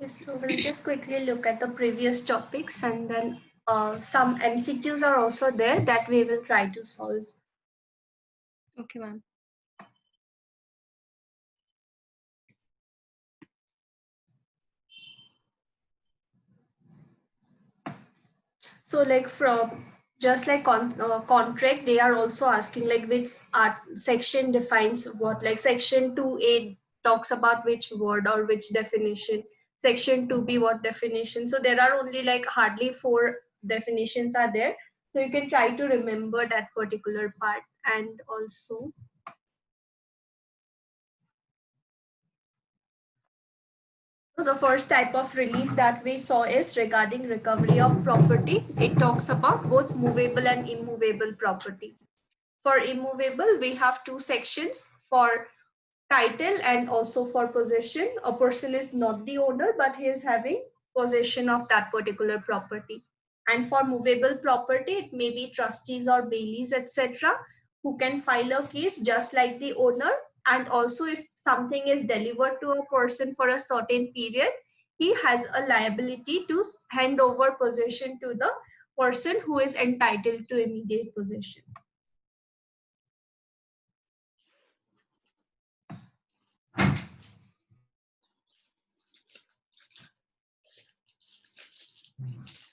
Yes, so we'll just quickly look at the previous topics, and then some MCQs are also there that we will try to solve. Okay, ma'am. So like from just like contract, they are also asking like which art section defines what, like section 2A talks about which word or which definition, section 2B what definition. So there are only like hardly 4 definitions are there. So you can try to remember that particular part. And also the first type of relief that we saw is regarding recovery of property. It talks about both movable and immovable property. For immovable, we have 2 sections for title and also for possession. A person is not the owner, but he is having possession of that particular property. And for movable property, it may be trustees or baileys, etc., who can file a case just like the owner. And also, if something is delivered to a person for a certain period, he has a liability to hand over possession to the person who is entitled to immediate possession.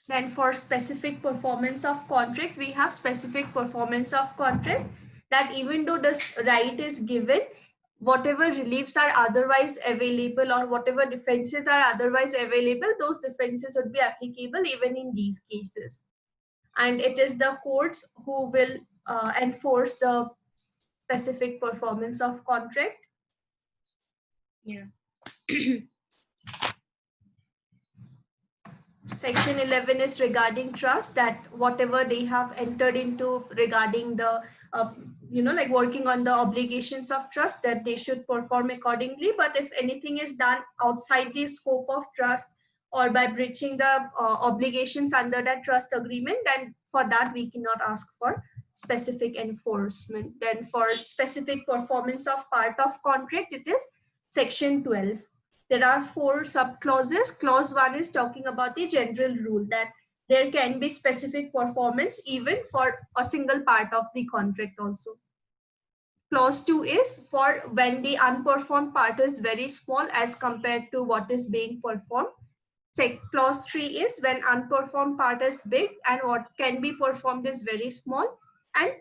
Then for specific performance of contract, we have specific performance of contract, that even though this right is given, whatever reliefs are otherwise available or whatever defenses are otherwise available, those defenses would be applicable even in these cases. And it is the courts who will enforce the specific performance of contract. Yeah. Section 11 is regarding trust, that whatever they have entered into regarding the, like working on the obligations of trust, that they should perform accordingly. But if anything is done outside the scope of trust or by breaching the obligations under that trust agreement, then for that we cannot ask for specific enforcement. Then for specific performance of part of contract, it is section 12. There are 4 sub clauses. Clause 1 is talking about the general rule that there can be specific performance even for a single part of the contract also. Clause 2 is for when the unperformed part is very small as compared to what is being performed. Clause 3 is when unperformed part is big and what can be performed is very small. And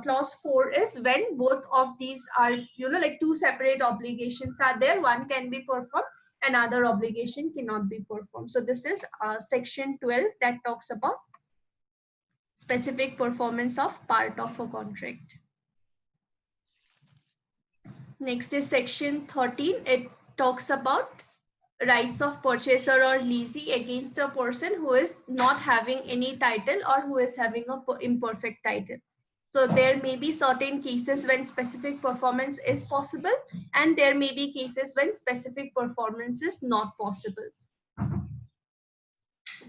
clause 4 is when both of these are, like 2 separate obligations are there, one can be performed, another obligation cannot be performed. So this is section 12 that talks about specific performance of part of a contract. Next is section 13. It talks about rights of purchaser or leasee against a person who is not having any title or who is having an imperfect title. So there may be certain cases when specific performance is possible, and there may be cases when specific performance is not possible.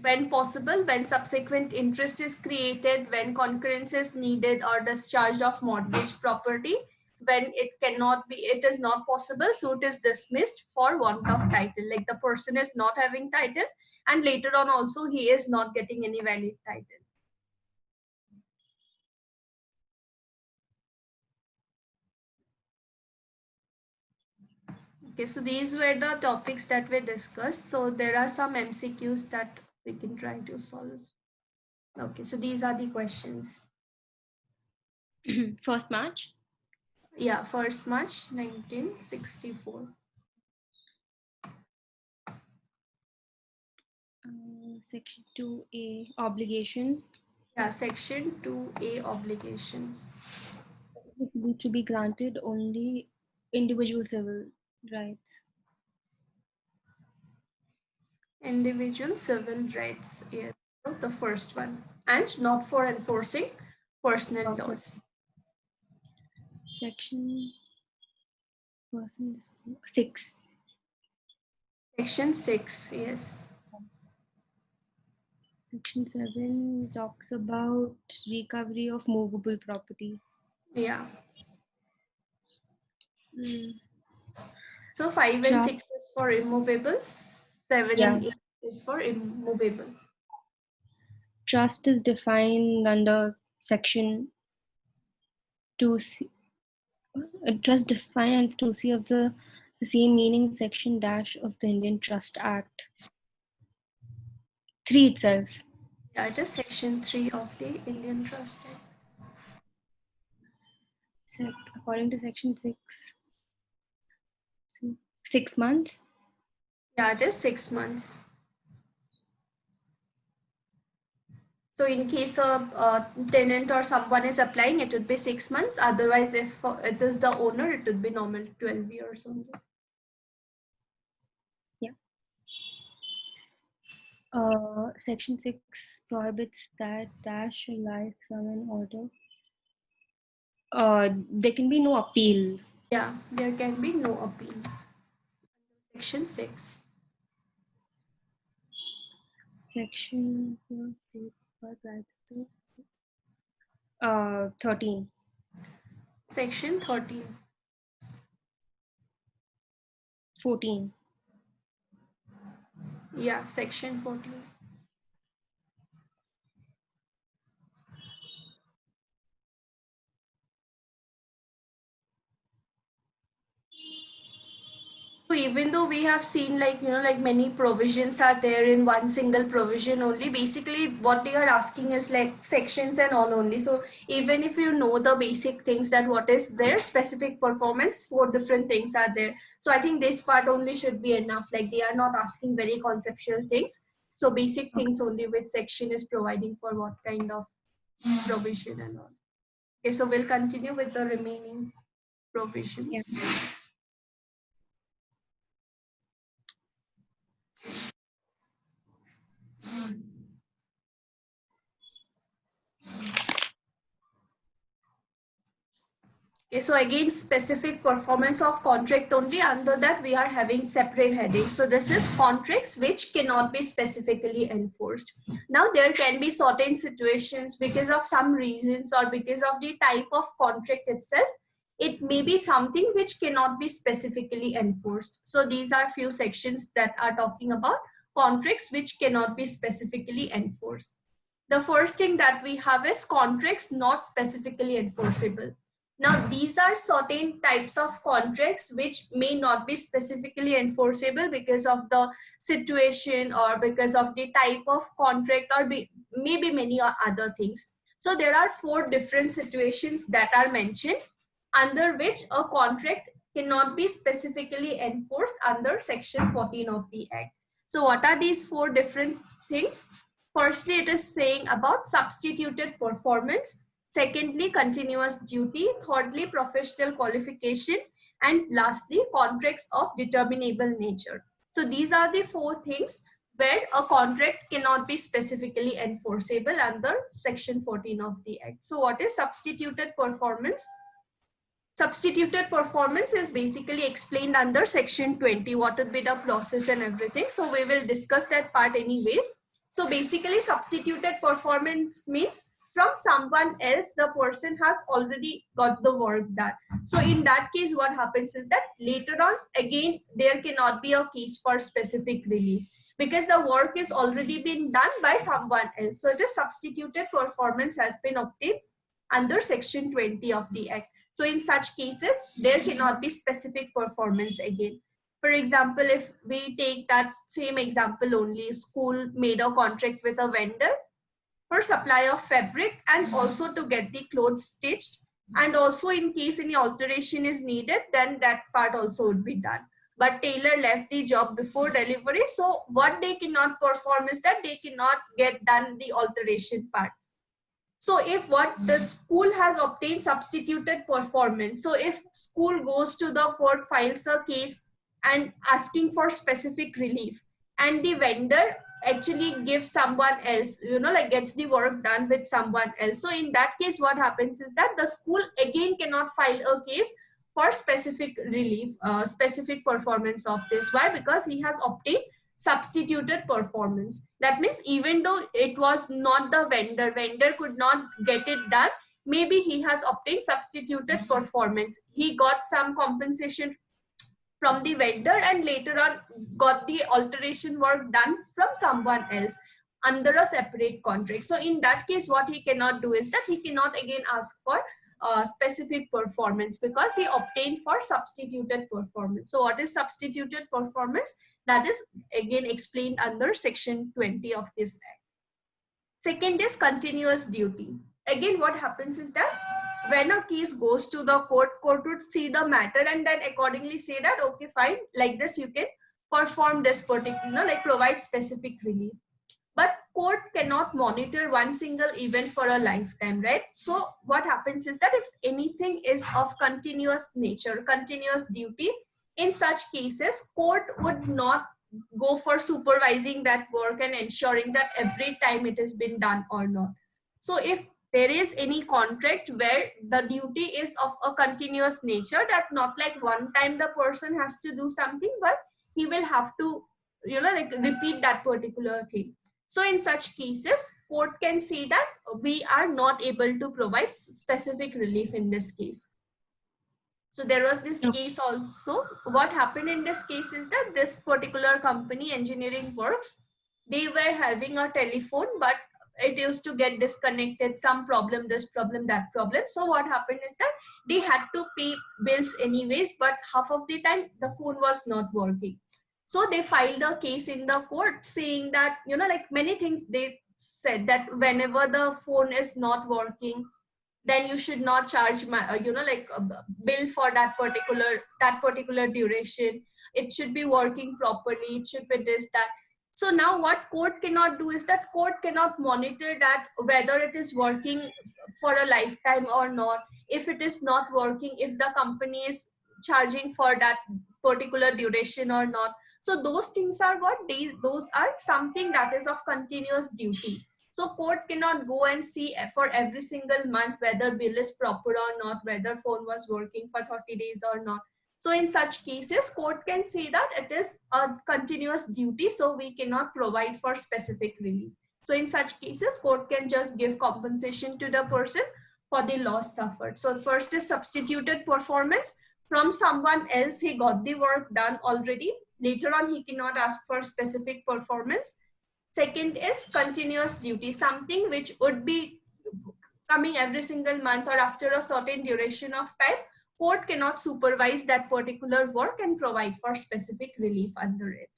When possible, when subsequent interest is created, when concurrence is needed or discharge of mortgage property, when it cannot be, it is not possible, suit is dismissed for want of title, like the person is not having title and later on also he is not getting any valid title. Okay, so these were the topics that we discussed. So there are some MCQs that we can try to solve. Okay, so these are the questions. 1st March? Yeah, 1st March 1964. Section 2A, obligation. Yeah, section 2A, obligation. To be granted only individual civil rights. Individual civil rights, yes, the first one. And not for enforcing personal laws. Section 6. Section 6, yes. Section 7 talks about recovery of movable property. Yeah. Mm. So 5 and 6 is for immovables. 7 Yeah. and 8 is for immovable. Trust is defined under section 2C. Trust defined under 2C of the same meaning section dash of the Indian Trust Act. 3 itself. Yeah, it is section 3 of the Indian Trust Act. According to section 6. 6 months? Yeah, it is 6 months. So in case a tenant or someone is applying, it would be 6 months. Otherwise, if it is the owner, it would be normal 12 years only. Yeah. Section 6 prohibits that dash shall lie from an order. There can be no appeal. Yeah, there can be no appeal. Section 6. Section 13. Section 13. 14. Yeah, section 14. So even though we have seen like many provisions are there in one single provision only, basically what they are asking is like sections and all only. So even if you know the basic things that what is their specific performance, 4 different things are there. So I think this part only should be enough. Like they are not asking very conceptual things. So basic things only which section is providing for what kind of provision and all. Okay, so we'll continue with the remaining provisions. Yeah. Okay, so again, specific performance of contract only. Under that, we are having separate headings. So this is contracts which cannot be specifically enforced. Now, there can be certain situations because of some reasons or because of the type of contract itself. It may be something which cannot be specifically enforced. So these are few sections that are talking about contracts which cannot be specifically enforced. The first thing that we have is contracts not specifically enforceable. Now, these are certain types of contracts which may not be specifically enforceable because of the situation or because of the type of contract or maybe many other things. So there are 4 different situations that are mentioned under which a contract cannot be specifically enforced under section 14 of the Act. So what are these 4 different things? Firstly, it is saying about substituted performance. Secondly, continuous duty. Thirdly, professional qualification. And lastly, contracts of determinable nature. So these are the 4 things where a contract cannot be specifically enforceable under section 14 of the Act. So what is substituted performance? Substituted performance is basically explained under section 20, what would be the process and everything. So we will discuss that part anyways. So basically substituted performance means from someone else, the person has already got the work done. So in that case, what happens is that later on, again, there cannot be a case for specific relief because the work is already been done by someone else. So it is substituted performance has been obtained under section 20 of the Act. So in such cases, there cannot be specific performance again. For example, if we take that same example only, school made a contract with a vendor for supply of fabric and also to get the clothes stitched. And also in case any alteration is needed, then that part also would be done. But tailor left the job before delivery. So what they cannot perform is that they cannot get done the alteration part. So if what the school has obtained substituted performance, so if school goes to the court, files a case and asking for specific relief, and the vendor actually gives someone else, like gets the work done with someone else. So in that case, what happens is that the school again cannot file a case for specific relief, specific performance of this. Why? Because he has obtained substituted performance. That means even though it was not the vendor could not get it done, maybe he has obtained substituted performance. He got some compensation from the vendor and later on got the alteration work done from someone else under a separate contract. So in that case, what he cannot do is that he cannot again ask for specific performance because he obtained for substituted performance. So what is substituted performance? That is again explained under section 20 of this act. Second is continuous duty. Again, what happens is that when a case goes to the court would see the matter and then accordingly say that, okay, fine, like this you can perform this particular, like provide specific relief. But court cannot monitor one single event for a lifetime, right? So what happens is that if anything is of continuous nature, continuous duty, in such cases, court would not go for supervising that work and ensuring that every time it has been done or not. So if there is any contract where the duty is of a continuous nature, that not like one time the person has to do something, but he will have to, like repeat that particular thing. So in such cases, court can say that we are not able to provide specific relief in this case. So there was this case also. What happened in this case is that this particular company, Engineering Works, they were having a telephone, but it used to get disconnected, some problem, this problem, that problem. So what happened is that they had to pay bills anyways, but half of the time the phone was not working. So they filed a case in the court saying that, like many things they said that whenever the phone is not working, then you should not charge my, like a bill for that particular duration. It should be working properly. It should be this, that. So now what court cannot do is that court cannot monitor that whether it is working for a lifetime or not. If it is not working, if the company is charging for that particular duration or not. So those things are those are something that is of continuous duty. So court cannot go and see for every single month whether bill is proper or not, whether phone was working for 30 days or not. So in such cases, court can say that it is a continuous duty, so we cannot provide for specific relief. So in such cases, court can just give compensation to the person for the loss suffered. So first is substituted performance. From someone else, he got the work done already. Later on, he cannot ask for specific performance. Second is continuous duty, something which would be coming every single month or after a certain duration of time. Court cannot supervise that particular work and provide for specific relief under it.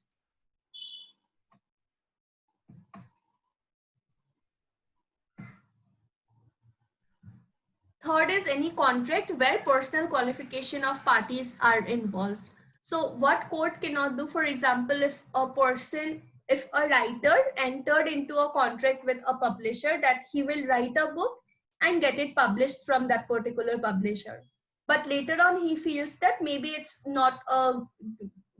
Third is any contract where personal qualification of parties are involved. So what court cannot do, for example, if a writer entered into a contract with a publisher that he will write a book and get it published from that particular publisher. But later on, he feels that maybe it's not a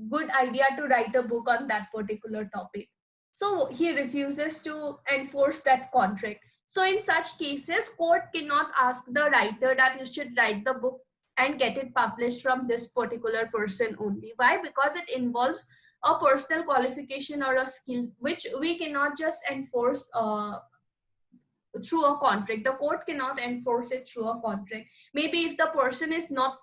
good idea to write a book on that particular topic. So he refuses to enforce that contract. So in such cases, court cannot ask the writer that you should write the book and get it published from this particular person only. Why? Because it involves a personal qualification or a skill, which we cannot just enforce through a contract. The court cannot enforce it through a contract. Maybe if the person is not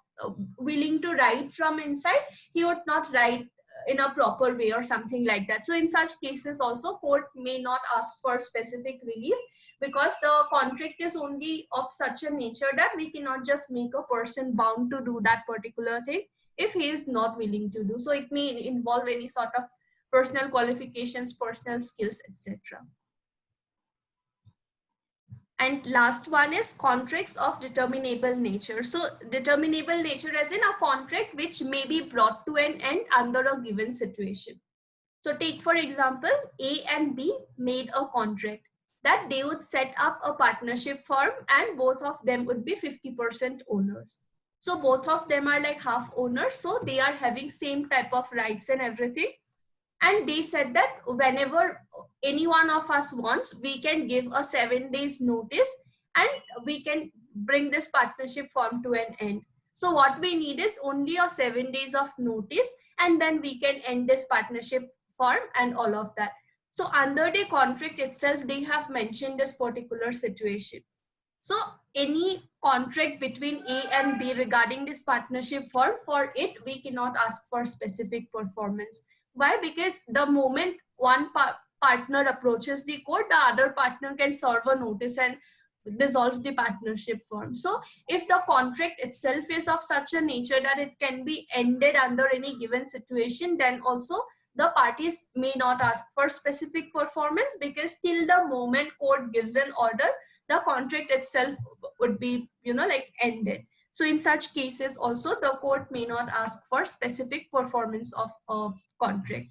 willing to write from inside, he would not write in a proper way or something like that. So in such cases also, court may not ask for specific relief because the contract is only of such a nature that we cannot just make a person bound to do that particular thing if he is not willing to do. So it may involve any sort of personal qualifications, personal skills, etc. And last one is contracts of determinable nature. So determinable nature as in a contract which may be brought to an end under a given situation. So take for example, A and B made a contract that they would set up a partnership firm and both of them would be 50% owners. So both of them are like half owners. So they are having same type of rights and everything. And they said that whenever any one of us wants, we can give a 7 days notice and we can bring this partnership firm to an end. So what we need is only a 7 days of notice and then we can end this partnership firm and all of that. So under the contract itself, they have mentioned this particular situation. So any contract between A and B regarding this partnership firm, for it, we cannot ask for specific performance. Why? Because the moment one partner approaches the court, the other partner can serve a notice and dissolve the partnership firm. So if the contract itself is of such a nature that it can be ended under any given situation, then also the parties may not ask for specific performance, because till the moment court gives an order, the contract itself would be, like, ended. So in such cases also, the court may not ask for specific performance of a contract.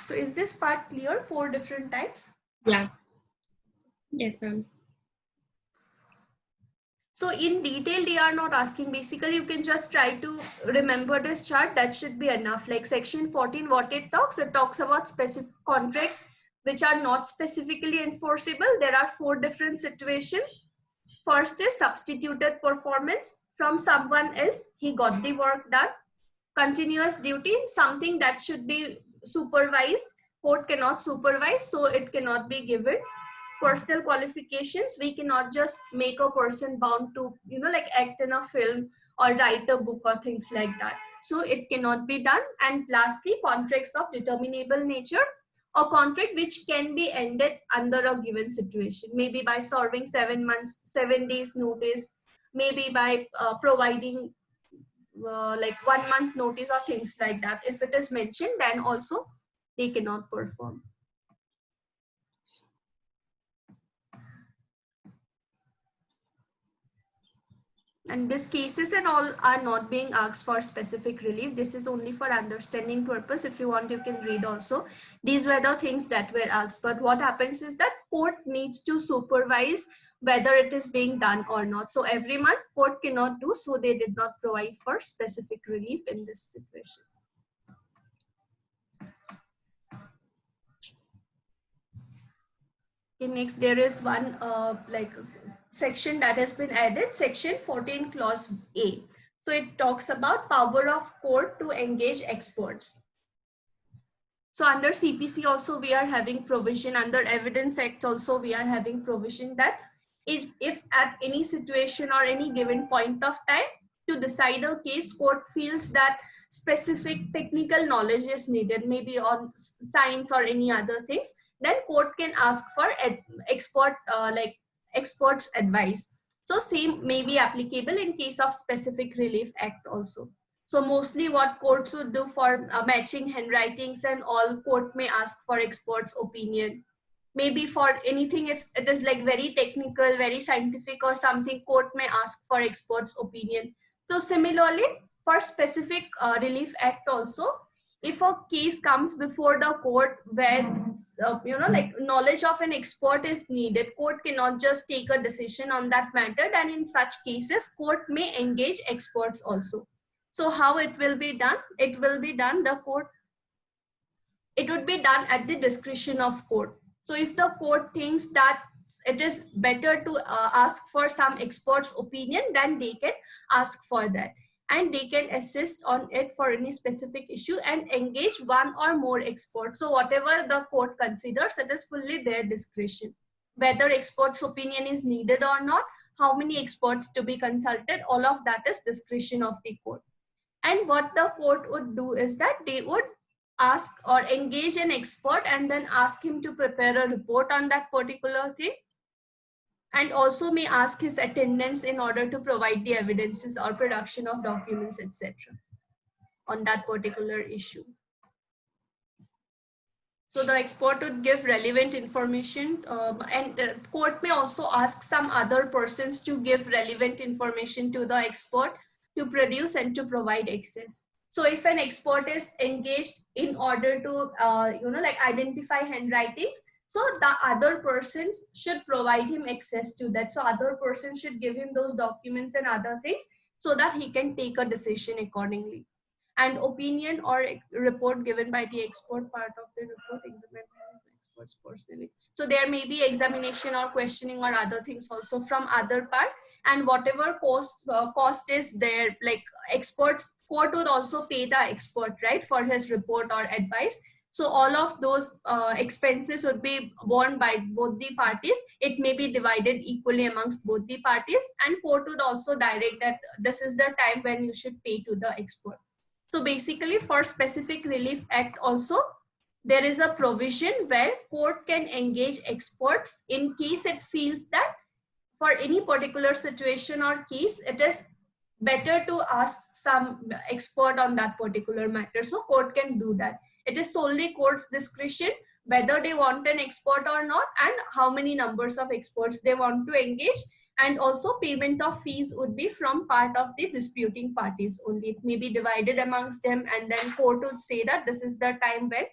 So is this part clear? 4 different types? Yeah. Yes, ma'am. So in detail, they are not asking. Basically, you can just try to remember this chart. That should be enough. Like section 14, what it talks about specific contracts which are not specifically enforceable. There are 4 different situations. First is substituted performance from someone else. He got the work done. Continuous duty, something that should be supervised. Court cannot supervise, so it cannot be given. Personal qualifications, we cannot just make a person bound to, like, act in a film or write a book or things like that. So it cannot be done. And lastly, contracts of determinable nature, a contract which can be ended under a given situation, maybe by serving 7 months, 7 days notice, maybe by providing like 1 month notice or things like that. If it is mentioned, then also they cannot perform. And these cases and all are not being asked for specific relief. This is only for understanding purpose. If you want, you can read also. These were the things that were asked. But what happens is that court needs to supervise whether it is being done or not. So every month court cannot do, so they did not provide for specific relief in this situation. Okay, next there is one like section that has been added, section 14 clause A. So it talks about power of court to engage experts. So under CPC also we are having provision, under Evidence Act also we are having provision that if at any situation or any given point of time to decide a case, court feels that specific technical knowledge is needed, maybe on science or any other things, then court can ask for experts advice. So same may be applicable in case of Specific Relief Act also. So mostly what courts would do for matching handwritings and all, court may ask for experts opinion. Maybe for anything, if it is like very technical, very scientific or something, court may ask for experts opinion. So similarly for Specific Relief Act also, if a case comes before the court where like knowledge of an expert is needed, court cannot just take a decision on that matter, and in such cases court may engage experts also. So how it will be done? It will be done, it would be done at the discretion of court. So if the court thinks that it is better to ask for some expert's opinion, then they can ask for that. And they can assist on it for any specific issue and engage one or more experts. So whatever the court considers, it is fully their discretion. Whether expert's opinion is needed or not, how many experts to be consulted, all of that is discretion of the court. And what the court would do is that they would ask or engage an expert and then ask him to prepare a report on that particular thing, and also may ask his attendance in order to provide the evidences or production of documents, etc. on that particular issue. So the expert would give relevant information, and the court may also ask some other persons to give relevant information to the expert to produce and to provide access. So if an expert is engaged in order to, like identify handwritings, so the other persons should provide him access to that. So other persons should give him those documents and other things so that he can take a decision accordingly. And opinion or report given by the expert, part of the report examined by experts personally. So there may be examination or questioning or other things also from other part, and whatever cost is there, like experts, court would also pay the expert, right, for his report or advice. So all of those expenses would be borne by both the parties. It may be divided equally amongst both the parties, and court would also direct that this is the time when you should pay to the expert. So basically for Specific Relief Act also, there is a provision where court can engage experts in case it feels that for any particular situation or case, it is better to ask some expert on that particular matter. So court can do that. It is solely court's discretion whether they want an expert or not, and how many numbers of experts they want to engage. And also payment of fees would be from part of the disputing parties only. It may be divided amongst them, and then court would say that this is the time when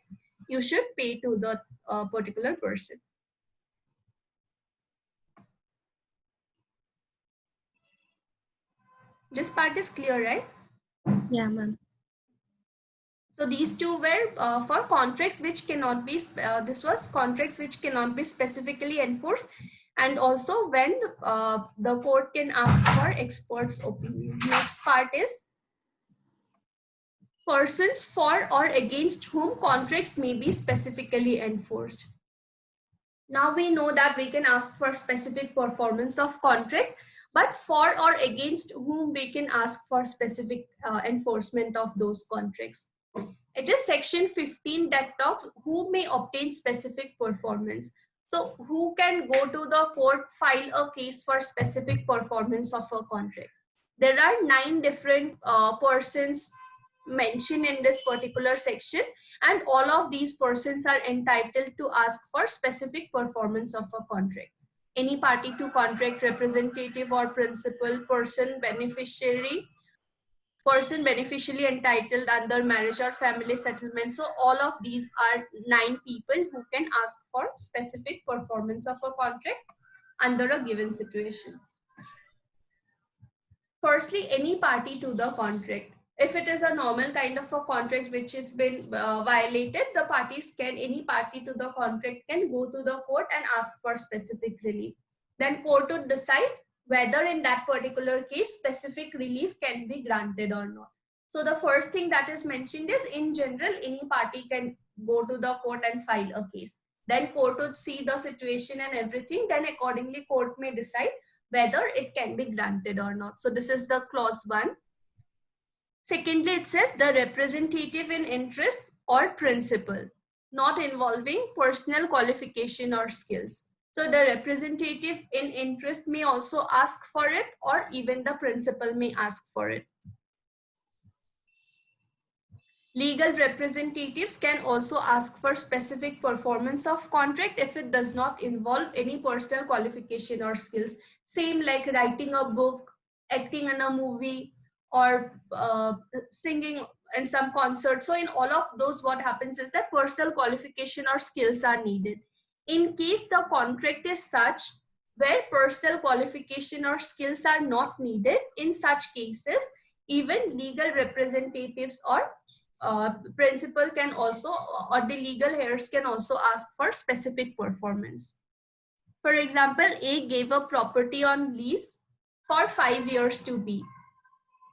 you should pay to the particular person. This part is clear, right? Yeah, ma'am. So these two were for contracts which cannot be, this was contracts which cannot be specifically enforced, and also when the court can ask for experts' opinion. Next part is persons for or against whom contracts may be specifically enforced. Now we know that we can ask for specific performance of contract, but for or against whom we can ask for specific enforcement of those contracts. It is section 15 that talks who may obtain specific performance. So who can go to the court, file a case for specific performance of a contract. There are 9 different persons mentioned in this particular section, and all of these persons are entitled to ask for specific performance of a contract. Any party to contract, representative or principal, person beneficiary, person beneficially entitled under marriage or family settlement. So all of these are 9 people who can ask for specific performance of a contract under a given situation. Firstly, any party to the contract. If it is a normal kind of a contract which has been violated, the parties can, any party to the contract can go to the court and ask for specific relief. Then court would decide whether in that particular case specific relief can be granted or not. So the first thing that is mentioned is, in general, any party can go to the court and file a case. Then court would see the situation and everything. Then accordingly court may decide whether it can be granted or not. So this is the clause 1. Secondly, it says the representative in interest or principal, not involving personal qualification or skills. So the representative in interest may also ask for it, or even the principal may ask for it. Legal representatives can also ask for specific performance of contract if it does not involve any personal qualification or skills. Same like writing a book, acting in a movie, or singing in some concert. So in all of those, what happens is that personal qualification or skills are needed. In case the contract is such where personal qualification or skills are not needed, in such cases, even legal representatives or principal can also, or the legal heirs can also ask for specific performance. For example, A gave a property on lease for 5 years to B.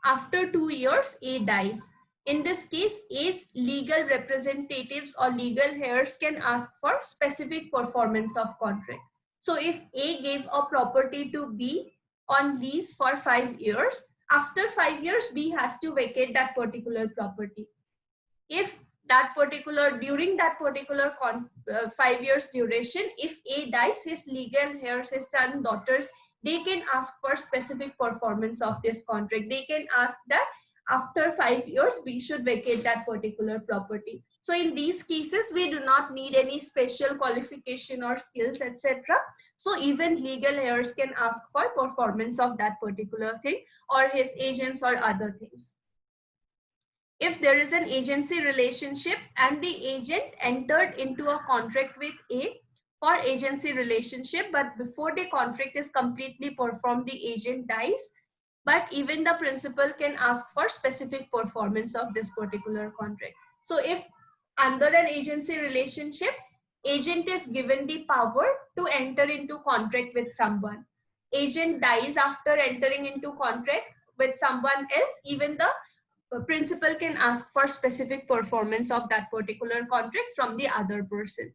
After 2 years, A dies. In this case, A's legal representatives or legal heirs can ask for specific performance of contract. So if A gave a property to B on lease for 5 years, after 5 years, B has to vacate that particular property. If that particular, during that particular 5 years duration, if A dies, his legal heirs, his son, daughters, they can ask for specific performance of this contract. They can ask that after 5 years, we should vacate that particular property. So in these cases, we do not need any special qualification or skills, etc. So even legal heirs can ask for performance of that particular thing, or his agents or other things. If there is an agency relationship and the agent entered into a contract with A for agency relationship, but before the contract is completely performed, the agent dies, but even the principal can ask for specific performance of this particular contract. So if under an agency relationship, agent is given the power to enter into contract with someone. Agent dies after entering into contract with someone else, even the principal can ask for specific performance of that particular contract from the other person.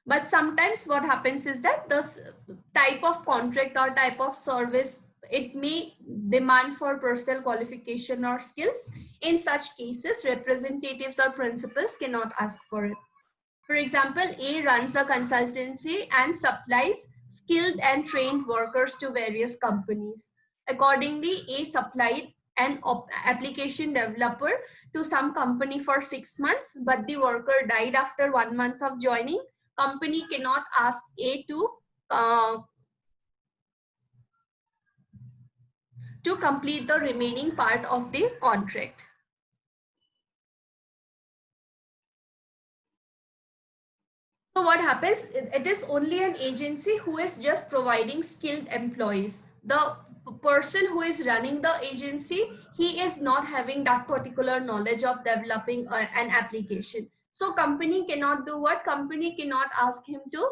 But sometimes what happens is that this type of contract or type of service, it may demand for personal qualification or skills. In such cases, representatives or principals cannot ask for it. For example, A runs a consultancy and supplies skilled and trained workers to various companies. Accordingly, A supplied an application developer to some company for 6 months, but the worker died after 1 month of joining. Company cannot ask A to complete the remaining part of the contract. So what happens, it is only an agency who is just providing skilled employees. The person who is running the agency, he is not having that particular knowledge of developing an application. So company cannot do what? Company cannot ask him to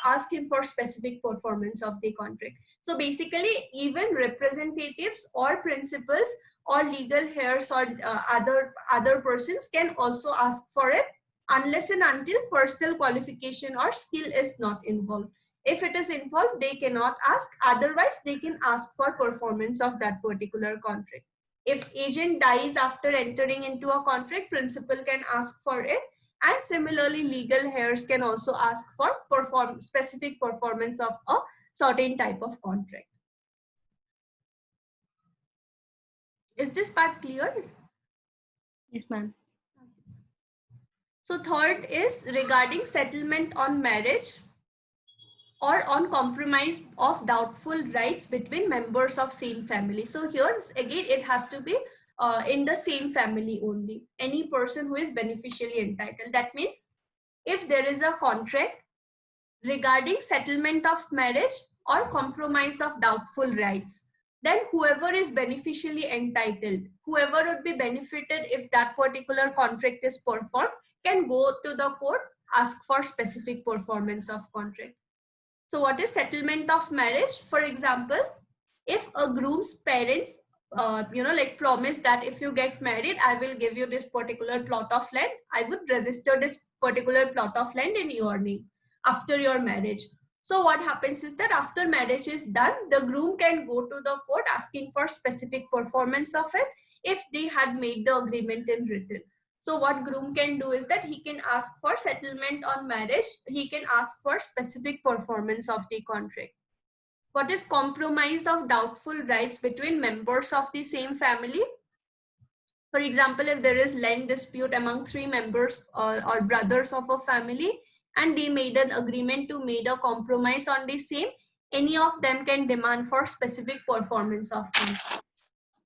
ask him for specific performance of the contract. So basically, even representatives or principals or legal heirs or other persons can also ask for it, unless and until personal qualification or skill is not involved. If it is involved, they cannot ask. Otherwise, they can ask for performance of that particular contract. If agent dies after entering into a contract, principal can ask for it. And similarly, legal heirs can also ask for specific performance of a certain type of contract. Is this part clear? Yes, ma'am. So third is regarding settlement on marriage or on compromise of doubtful rights between members of same family. So here again, it has to be in the same family only. Any person who is beneficially entitled. That means if there is a contract regarding settlement of marriage or compromise of doubtful rights, then whoever is beneficially entitled, whoever would be benefited if that particular contract is performed, can go to the court, ask for specific performance of contract. So what is settlement of marriage? For example, if a groom's parents, promise that if you get married, I will give you this particular plot of land. I would register this particular plot of land in your name after your marriage. So what happens is that after marriage is done, the groom can go to the court asking for specific performance of it if they had made the agreement in written. So what groom can do is that he can ask for settlement on marriage. He can ask for specific performance of the contract. What is compromise of doubtful rights between members of the same family? For example, if there is land dispute among 3 members or brothers of a family, and they made an agreement to make a compromise on the same, any of them can demand for specific performance of contract.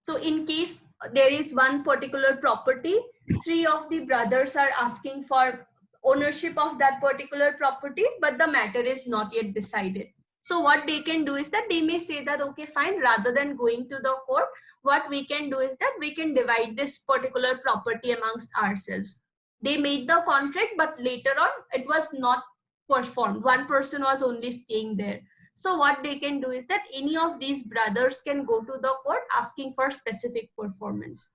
So in case there is one particular property, 3 of the brothers are asking for ownership of that particular property, but the matter is not yet decided. So what they can do is that they may say that, okay, fine, rather than going to the court, what we can do is that we can divide this particular property amongst ourselves. They made the contract, but later on it was not performed. One person was only staying there. So what they can do is that any of these brothers can go to the court asking for specific performance.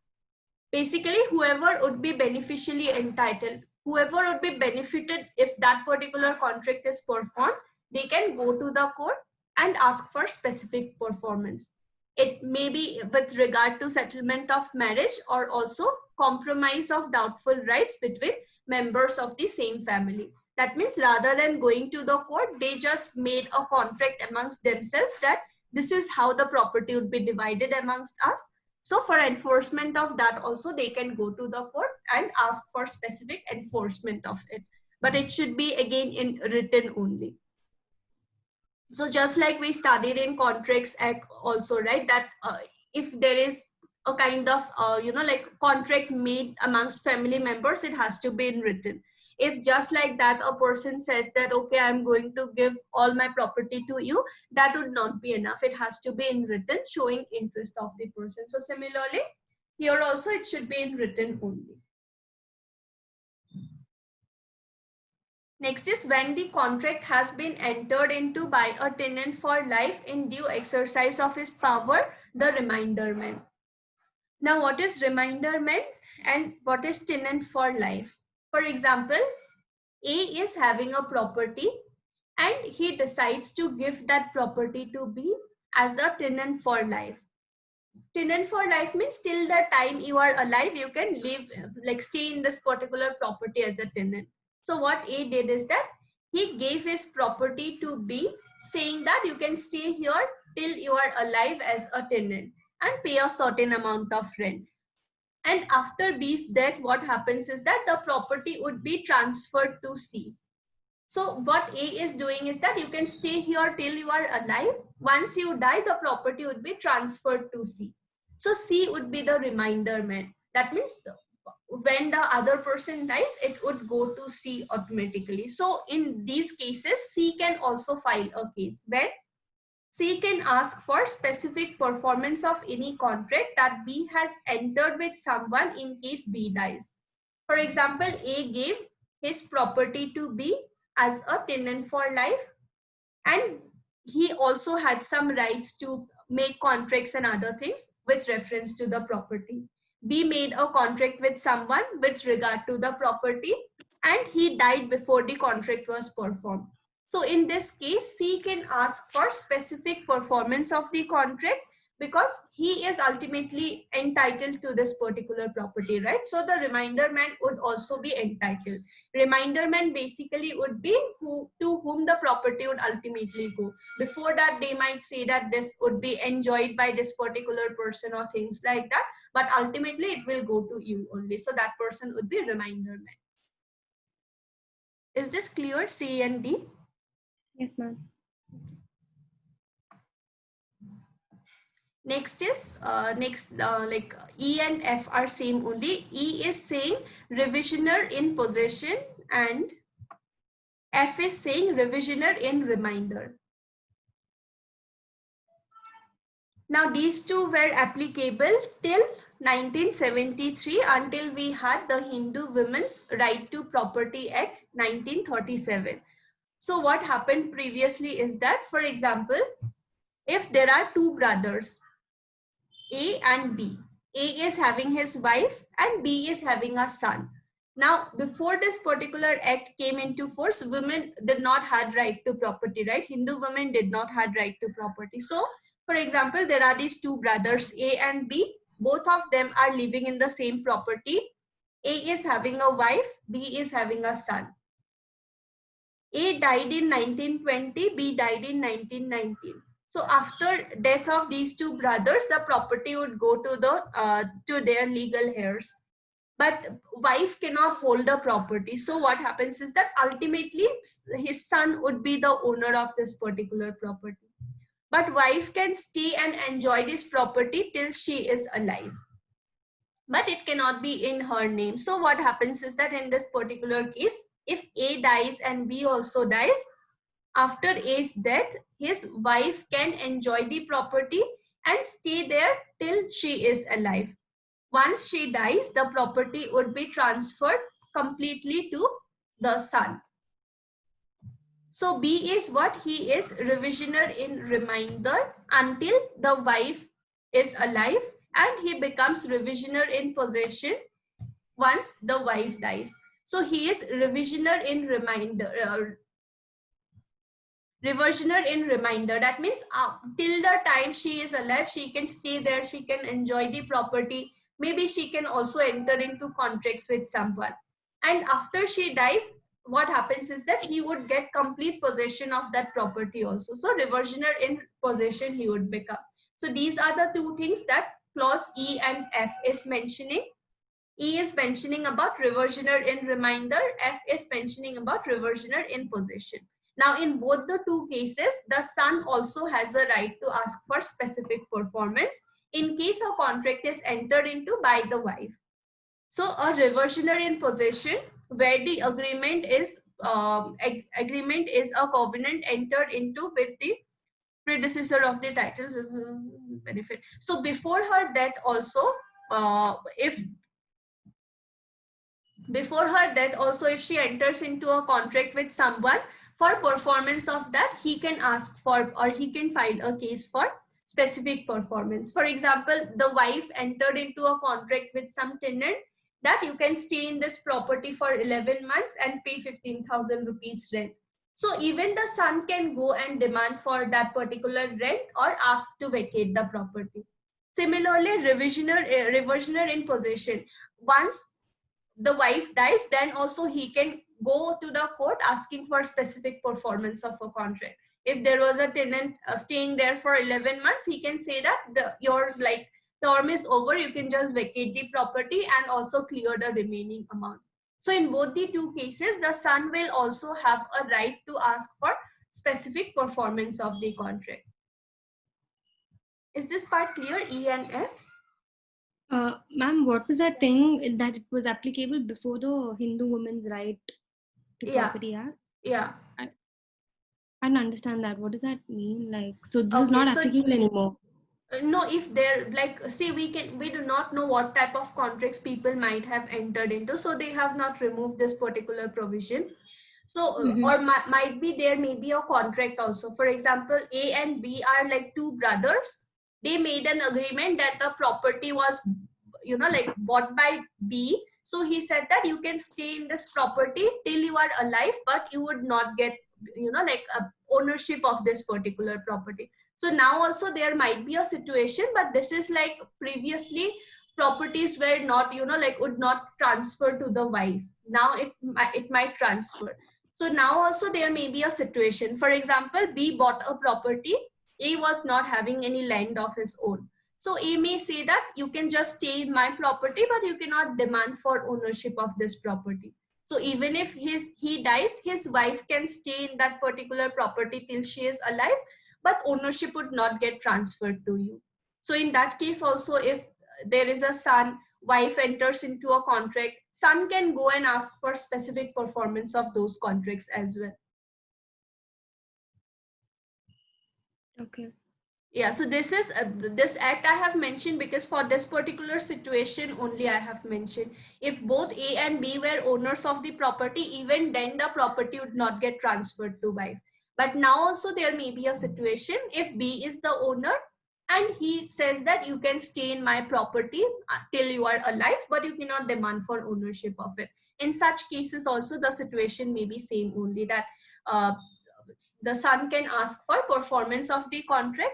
Basically, whoever would be beneficially entitled, whoever would be benefited if that particular contract is performed, they can go to the court and ask for specific performance. It may be with regard to settlement of marriage or also compromise of doubtful rights between members of the same family. That means rather than going to the court, they just made a contract amongst themselves that this is how the property would be divided amongst us. So for enforcement of that also, they can go to the court and ask for specific enforcement of it. But it should be again in written only. So just like we studied in Contracts Act also, right, that if there is a kind of contract made amongst family members, it has to be in written. If just like that a person says that, okay, I'm going to give all my property to you, that would not be enough. It has to be in written, showing interest of the person. So similarly, here also it should be in written only. Next is when the contract has been entered into by a tenant for life in due exercise of his power, the reminderment. Now, what is reminderment and what is tenant for life? For example, A is having a property and he decides to give that property to B as a tenant for life. Tenant for life means till the time you are alive, you can live, like stay in this particular property as a tenant. So what A did is that he gave his property to B, saying that you can stay here till you are alive as a tenant and pay a certain amount of rent. And after B's death, what happens is that the property would be transferred to C. So what A is doing is that you can stay here till you are alive. Once you die, the property would be transferred to C. So C would be the reminderment. That means when the other person dies, it would go to C automatically. So in these cases, C can also file a case when C can ask for specific performance of any contract that B has entered with someone in case B dies. For example, A gave his property to B as a tenant for life, and he also had some rights to make contracts and other things with reference to the property. B made a contract with someone with regard to the property, and he died before the contract was performed. So in this case, C can ask for specific performance of the contract because he is ultimately entitled to this particular property, right? So the reminderment would also be entitled. Reminderment basically would be to whom the property would ultimately go. Before that, they might say that this would be enjoyed by this particular person or things like that, but ultimately it will go to you only. So that person would be reminderment. Is this clear, C and D? Yes, ma'am. Next is like E and F are same only. E is saying revisioner in possession and F is saying revisioner in reminder. Now these two were applicable till 1973 until we had the Hindu Women's Right to Property Act 1937. So what happened previously is that, for example, if there are two brothers, A and B, A is having his wife and B is having a son. Now, before this particular act came into force, women did not have right to property, right? Hindu women did not have right to property. So, for example, there are these two brothers, A and B. Both of them are living in the same property. A is having a wife, B is having a son. A died in 1920, B died in 1919. So after death of these two brothers, the property would go to their legal heirs. But wife cannot hold the property. So what happens is that ultimately his son would be the owner of this particular property. But wife can stay and enjoy this property till she is alive. But it cannot be in her name. So what happens is that in this particular case, if A dies and B also dies, after A's death, his wife can enjoy the property and stay there till she is alive. Once she dies, the property would be transferred completely to the son. So B is what? He is revisioner in reminder until the wife is alive, and he becomes revisioner in possession once the wife dies. So he is revisioner in reminder, reversioner in reminder. That means till the time she is alive, she can stay there, she can enjoy the property. Maybe she can also enter into contracts with someone. And after she dies, what happens is that he would get complete possession of that property also. So reversioner in possession he would become. So these are the two things that clause E and F is mentioning. E is mentioning about reversioner in reminder, F is mentioning about reversioner in possession. Now in both the two cases, the son also has a right to ask for specific performance in case a contract is entered into by the wife. So a reversioner in possession where the agreement is a covenant entered into with the predecessor of the titles benefit. So before her death also, if before her death also, if she enters into a contract with someone, for performance of that, he can ask for, or he can file a case for specific performance. For example, the wife entered into a contract with some tenant that you can stay in this property for 11 months and pay 15,000 rupees rent. So even the son can go and demand for that particular rent or ask to vacate the property. Similarly, reversioner in possession. Once the wife dies, then also he can go to the court asking for specific performance of a contract. If there was a tenant staying there for 11 months, he can say that your like term is over, you can just vacate the property and also clear the remaining amount. So in both the two cases, the son will also have a right to ask for specific performance of the contract. Is this part clear, E and F? Ma'am, what was that thing that it was applicable before the Hindu Women's Right to Yeah, Property Act? yeah. I don't understand that. What does that mean? Like, so this is Okay, not so applicable anymore. no, if they're like, see, we do not know what type of contracts people might have entered into, so they have not removed this particular provision. So or might be there may be a contract also. For example, A and B are like two brothers. They made an agreement that the property was, you know, like bought by B. So he said that you can stay in this property till you are alive, but you would not get, you know, like a ownership of this particular property. So now also there might be a situation, but this is like previously properties were not, you know, like would not transfer to the wife. Now it might transfer. So now also there may be a situation. For example, B bought a property. A was not having any land of his own. So A may say that you can just stay in my property, but you cannot demand for ownership of this property. So even if he dies, his wife can stay in that particular property till she is alive, but ownership would not get transferred to you. So in that case also, if there is a son, wife enters into a contract, son can go and ask for specific performance of those contracts as well. Okay. Yeah, so this is this act I have mentioned because for this particular situation only I have mentioned. If both A and B were owners of the property, even then the property would not get transferred to wife. But now also there may be a situation if B is the owner and he says that you can stay in my property till you are alive, but you cannot demand for ownership of it. In such cases also the situation may be same only, that uh, the son can ask for performance of the contract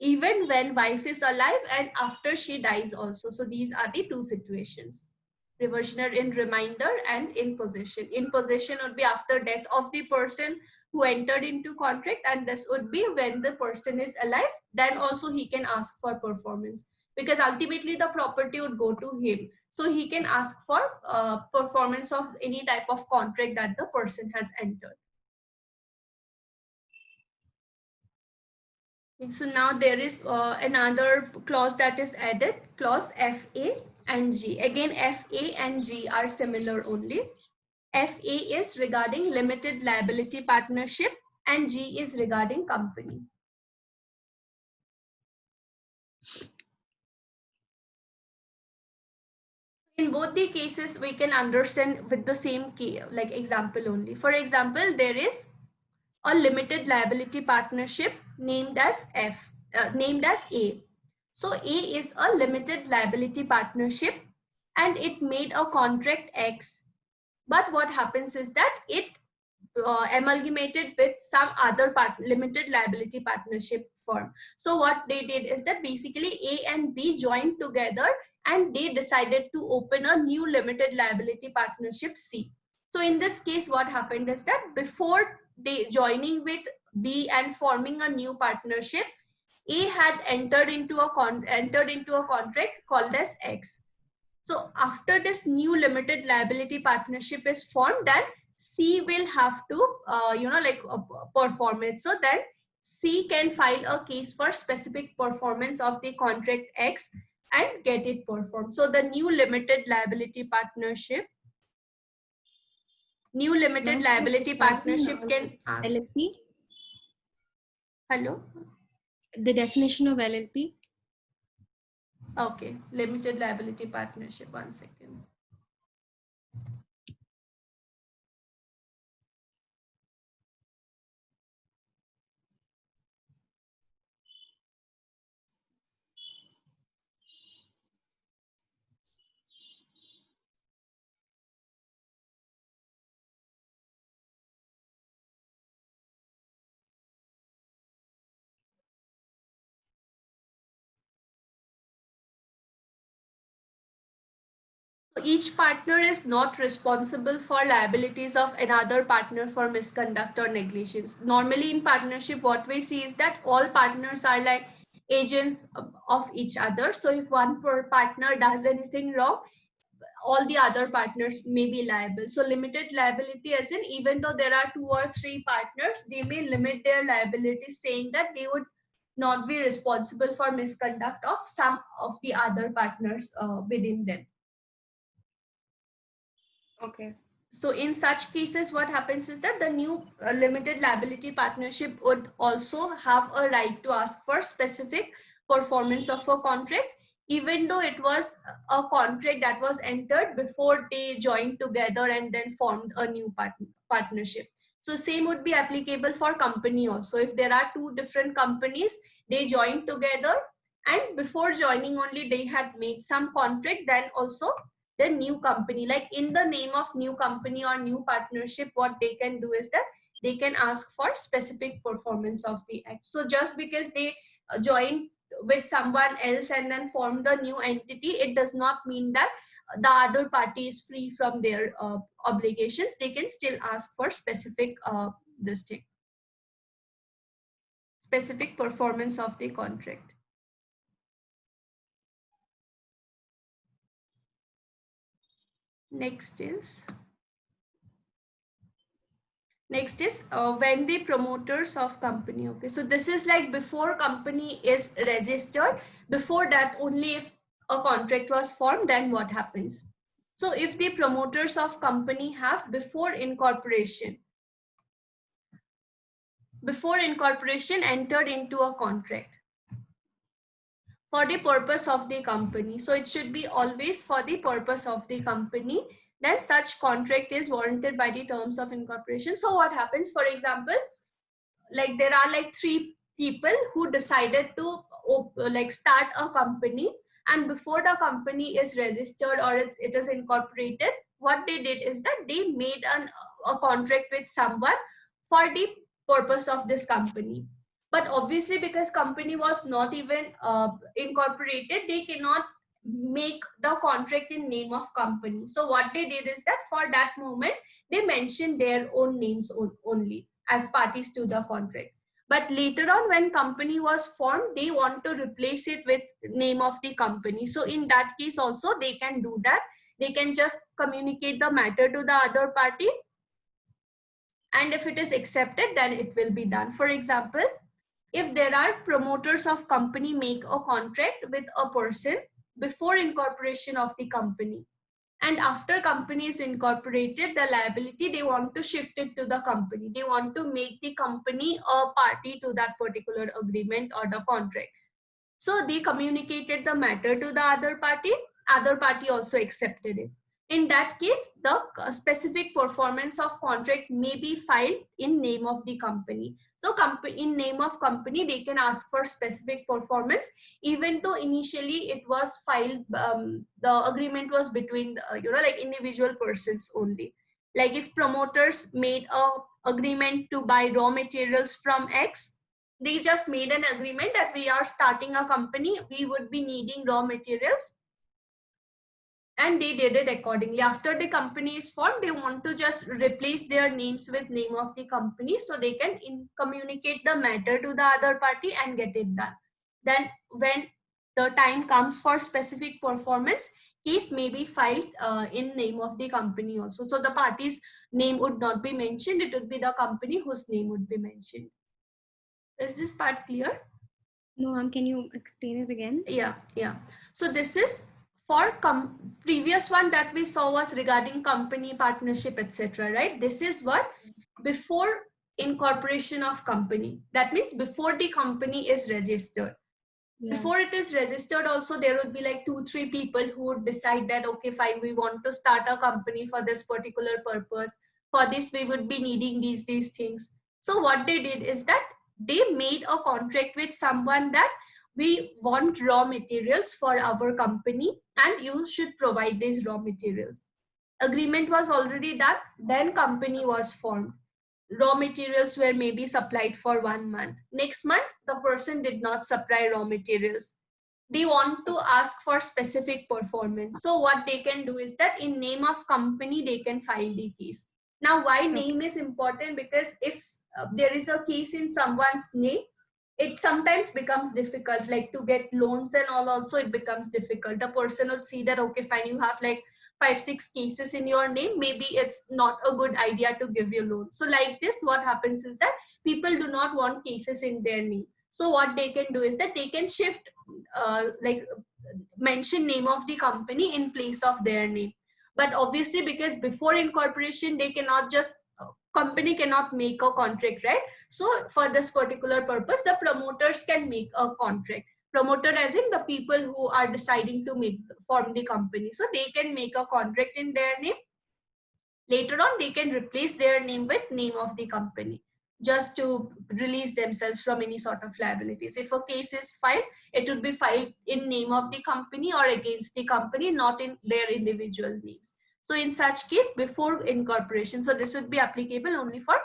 even when wife is alive and after she dies also. So these are the two situations: reversioner in remainder and in possession. In possession would be after death of the person who entered into contract, and this would be when the person is alive. Then also he can ask for performance because ultimately the property would go to him. So he can ask for performance of any type of contract that the person has entered. So now there is another clause that is added, clause FA and G. Again, FA and G are similar only. FA is regarding limited liability partnership and G is regarding company. In both the cases, we can understand with the same key, like example only. For example, there is a limited liability partnership named as named as A. So A is a limited liability partnership and it made a contract X. But what happens is that it amalgamated with some other limited liability partnership firm. So what they did is that basically A and B joined together and they decided to open a new limited liability partnership C. So in this case, what happened is that before they joining with B and forming a new partnership, A had entered into a contract called as X. So after this new limited liability partnership is formed, then C will have to, perform it. So then C can file a case for specific performance of the contract X and get it performed. So the new limited liability partnership can ask. LLP? Hello? The definition of LLP? Okay, limited liability partnership. 1 second. So each partner is not responsible for liabilities of another partner for misconduct or negligence. Normally in partnership, what we see is that all partners are like agents of each other. So if one partner does anything wrong, all the other partners may be liable. So limited liability as in, even though there are 2 or 3 partners, they may limit their liability, saying that they would not be responsible for misconduct of some of the other partners within them. Okay. So in such cases, what happens is that the new limited liability partnership would also have a right to ask for specific performance of a contract, even though it was a contract that was entered before they joined together and then formed a new partnership. So same would be applicable for company also. If there are 2 different companies, they joined together and before joining only they had made some contract, then also the new company, like in the name of new company or new partnership, what they can do is that they can ask for specific performance of the act. So just because they join with someone else and then form the new entity, it does not mean that the other party is free from their obligations. They can still ask for specific this thing, specific performance of the contract. Next is when the promoters of company. Okay, so this is like before company is registered. Before that, only if a contract was formed, then what happens? So if the promoters of company have before incorporation entered into a contract for the purpose of the company, so it should be always for the purpose of the company, then such contract is warranted by the terms of incorporation. So what happens, for example, like there are like 3 people who decided to like start a company, and before the company is registered or it is incorporated, what they did is that they made a contract with someone for the purpose of this company. But obviously, because company was not even incorporated, they cannot make the contract in name of company. So what they did is that for that moment they mentioned their own names only as parties to the contract. But later on, when company was formed, they want to replace it with name of the company. So in that case also they can do that. They can just communicate the matter to the other party, and if it is accepted, then it will be done. For example, if there are promoters of company make a contract with a person before incorporation of the company, and after company is incorporated, the liability, they want to shift it to the company. They want to make the company a party to that particular agreement or the contract. So they communicated the matter to the other party also accepted it. In that case, the specific performance of contract may be filed in name of the company. So in name of company, they can ask for specific performance, even though initially it was filed, the agreement was between, like individual persons only. Like if promoters made a agreement to buy raw materials from X, they just made an agreement that we are starting a company, we would be needing raw materials, and they did it accordingly. After the company is formed, they want to just replace their names with name of the company so they can communicate the matter to the other party and get it done. Then when the time comes for specific performance, case may be filed in name of the company also. So the party's name would not be mentioned, it would be the company whose name would be mentioned. Is this part clear? No, can you explain it again? Yeah. So this is for previous one that we saw was regarding company, partnership, etc. Right? This is what before incorporation of company. That means before the company is registered. Yeah. Before it is registered also, there would be like 2-3 people who would decide that, okay, fine, we want to start a company for this particular purpose. For this, we would be needing these things. So what they did is that they made a contract with someone that we want raw materials for our company and you should provide these raw materials. Agreement was already done, then company was formed. Raw materials were maybe supplied for 1 month. Next month, the person did not supply raw materials. they want to ask for specific performance. So what they can do is that in name of company, they can file the case. Now, why name is important? Because if there is a case in someone's name, it sometimes becomes difficult, like to get loans and all also it becomes difficult. A person would see that, okay, fine, you have like 5-6 cases in your name, maybe it's not a good idea to give you loan. So like this, what happens is that people do not want cases in their name. So what they can do is that they can shift, like mention name of the company in place of their name. But obviously, because before incorporation, they cannot just, company cannot make a contract, right? So for this particular purpose, the promoters can make a contract. Promoter as in the people who are deciding to form the company. So they can make a contract in their name. Later on, they can replace their name with name of the company, just to release themselves from any sort of liabilities. If a case is filed, it would be filed in name of the company or against the company, not in their individual names. So in such case, before incorporation, so this would be applicable only for